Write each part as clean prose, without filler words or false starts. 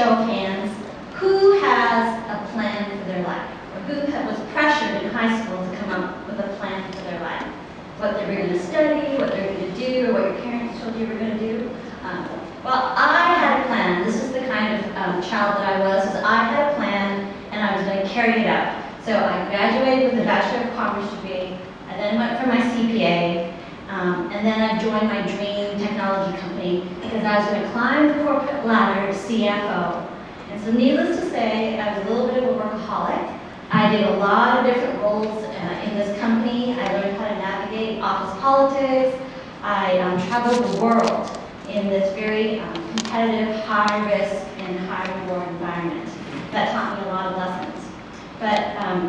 show of hands, who has a plan for their life? Or who was pressured in high school to come up with a plan for their life? What they were going to study, what they were going to do, or what your parents told you were going to do? Well, I had a plan. This is the kind of child that I was. I had a plan, and I was going to carry it out. So I graduated with a Bachelor of Commerce degree. I then went for my CPA, and then I joined my dream technology company because I was going to climb the corporate ladder to CFO. And so needless to say, I was a little bit of a workaholic. I did a lot of different roles in this company. I learned how to navigate office politics. I traveled the world in this very competitive, high-risk, and high-reward environment. That taught me a lot of lessons. But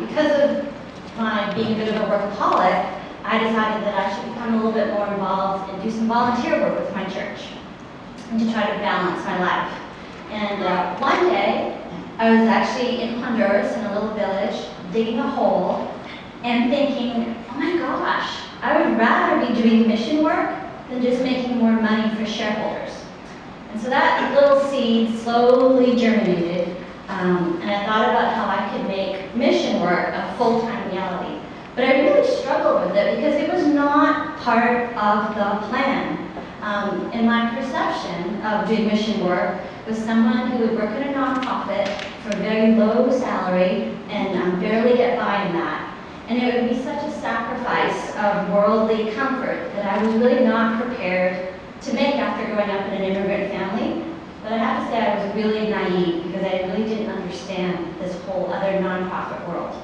because of my being a bit of a workaholic, I decided that I should become a little bit more involved and do some volunteer work with my church and to try to balance my life. And one day, I was actually in Honduras in a little village, digging a hole and thinking, oh my gosh, I would rather be doing mission work than just making more money for shareholders. And so that little seed slowly germinated, and I thought about how I could make mission work a full-time reality. But I really struggled with it because it was not part of the plan. In my perception of doing mission work was someone who would work in a nonprofit for a very low salary and barely get by in that. And it would be such a sacrifice of worldly comfort that I was really not prepared to make after growing up in an immigrant family. But I have to say I was really naive because I really didn't understand this whole other nonprofit world.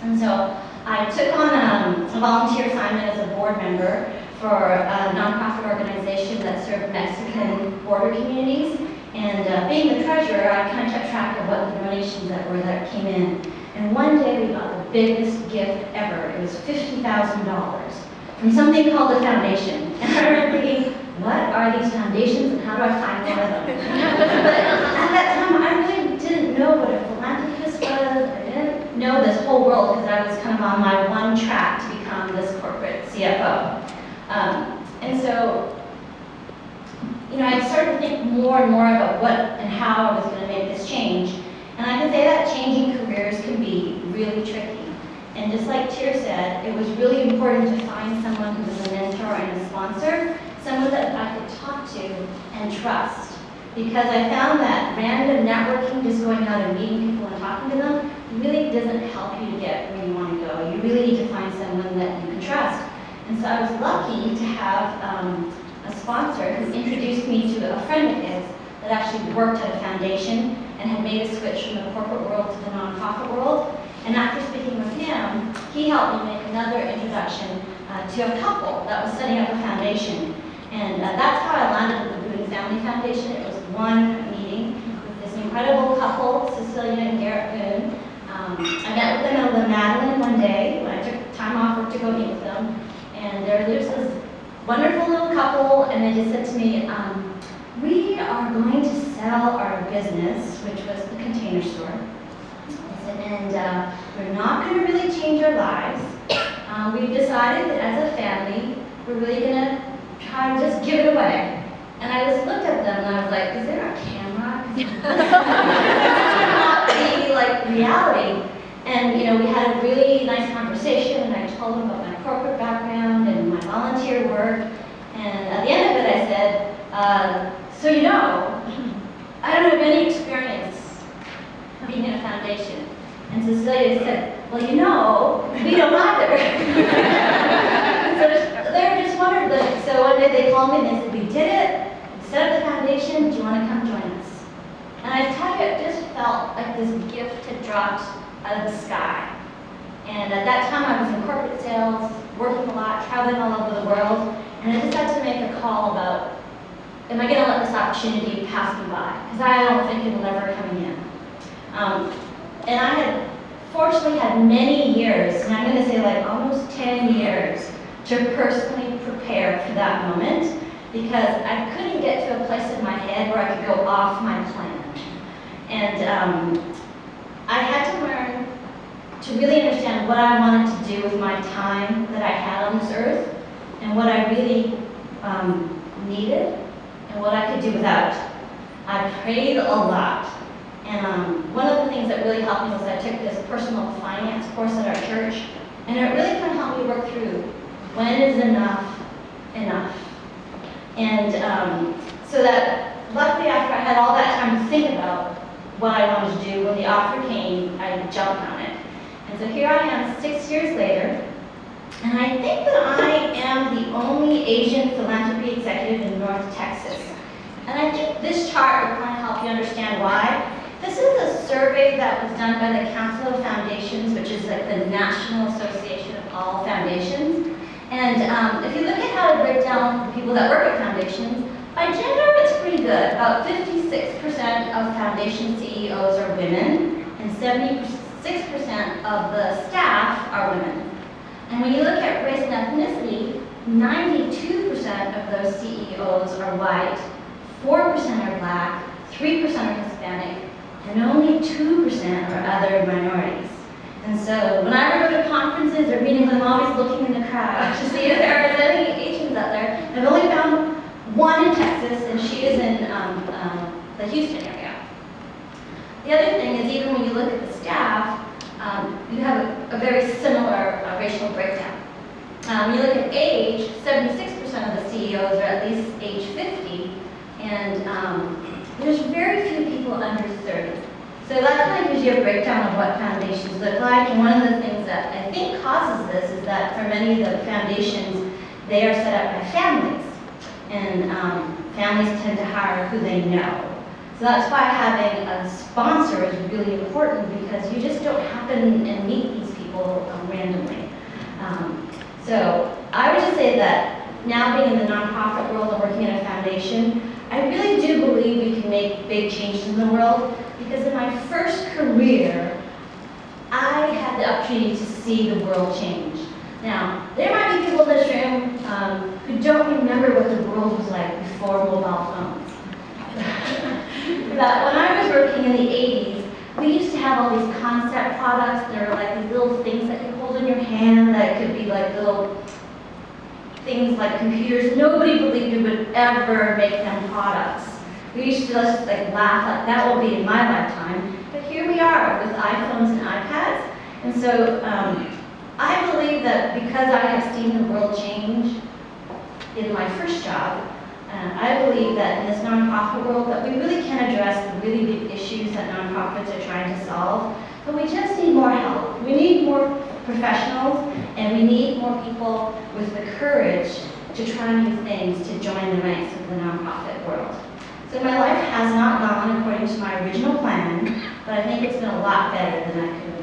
And so I took on a volunteer assignment as a board member for a nonprofit organization that served Mexican border communities. And being the treasurer, I kind of kept track of what the donations that came in. And one day we got the biggest gift ever. It was $50,000 from something called the foundation. And I remember thinking, what are these foundations and how do I find one of them? But at that time, I really didn't know what a philanthropist was. I didn't know this whole world because I was kind of on my one track to become this corporate CFO. And so, I started to think more and more about what and how I was going to make this change. And I can say that changing careers can be really tricky. And just like Tyr said, it was really important to find someone who was a mentor and a sponsor, someone that I could talk to and trust. Because I found that random networking, just going out and meeting people and talking to them, really doesn't help you to get where you want to go. You really need to find someone that you can trust. And so I was lucky to have a sponsor who introduced me to a friend of his that actually worked at a foundation and had made a switch from the corporate world to the nonprofit world. And after speaking with him, he helped me make another introduction to a couple that was setting up a foundation. And that's how I landed with the Boone Family Foundation. It was one meeting with this incredible couple, Cynthia and Garrett Boone. I met with them in the Madeline one day when I took time off work to go meet with them. And there was this wonderful little couple, and they just said to me, we are going to sell our business, which was the Container Store. I said, and we're not going to really change our lives. We've decided that as a family, we're really going to try and just give it away. And I just looked at them and I was like, is there a camera? Not be like reality. And we had a really nice conversation, and I told them about my corporate background and my volunteer work. And at the end of it, I said, so I don't have any experience being in a foundation. And Cecilia said, well, we don't either. So they were just wonderful. So one day they called me and they said, we did it. We set up the foundation. Do you want to come join us? And I tell you, it just felt like this gift had dropped out of the sky. And at that time, I was in corporate sales, working a lot, traveling all over the world, and I just had to make a call about, am I going to let this opportunity pass me by? Because I don't think it will ever come again. And I had fortunately had many years, and I'm going to say like almost 10 years, to personally prepare for that moment, because I couldn't get to a place in my head where I could go off my plan. And I had to learn to really understand what I wanted to do with my time that I had on this earth, and what I really needed, and what I could do without. I prayed a lot. And one of the things that really helped me was I took this personal finance course at our church, and it really kind of helped me work through when is enough enough. And so that luckily after I had all that time to think about what I wanted to do, when the offer came, I jumped on it. And so here I am 6 years later, and I think that I am the only Asian philanthropy executive in North Texas. And I think this chart will kind of help you understand why. This is a survey that was done by the Council of Foundations, which is like the National Association of all foundations. And if you look at how to break down the people that work at foundations, by gender it's pretty good. About 56% of foundation CEOs are women, and 76% of the staff are women. And when you look at race and ethnicity, 92% of those CEOs are white, 4% are black, 3% are Hispanic, and only 2% are other minorities. And so when I go to conferences or meetings, I'm always looking in the crowd to see if there are any Asians out there. I've only found one in Texas, and she is in the Houston area. The other thing is, even when you look at the staff, you have a very similar racial breakdown. When you look at age, 76% of the CEOs are at least age 50, and there's very few people under 30. So that kind of gives you a breakdown of what foundations look like. And one of the things that I think causes this is that for many of the foundations, they are set up by families. And families tend to hire who they know. So that's why having a sponsor is really important, because you just don't happen and meet these people randomly. So I would just say that now being in the nonprofit world and working in a foundation, I really do believe we can make big changes in the world, because in my first career, I had the opportunity to see the world change. Now, there might be people in this room who don't remember what the world was like before mobile phones. But when I was working in the 80s, we used to have all these concept products. There were like these little things that you hold in your hand that could be like little things like computers. Nobody believed we would ever make them products. We used to just like laugh like that will be in my lifetime. But here we are with iPhones and iPads. And so I believe that because I have seen the world change in my first job, I believe that in this nonprofit world that we really can address the really big issues that nonprofits are trying to solve, but we just need more help. We need more professionals, and we need more people with the courage to try new things, to join the ranks of the nonprofit world. So my life has not gone according to my original plan, but I think it's been a lot better than I could have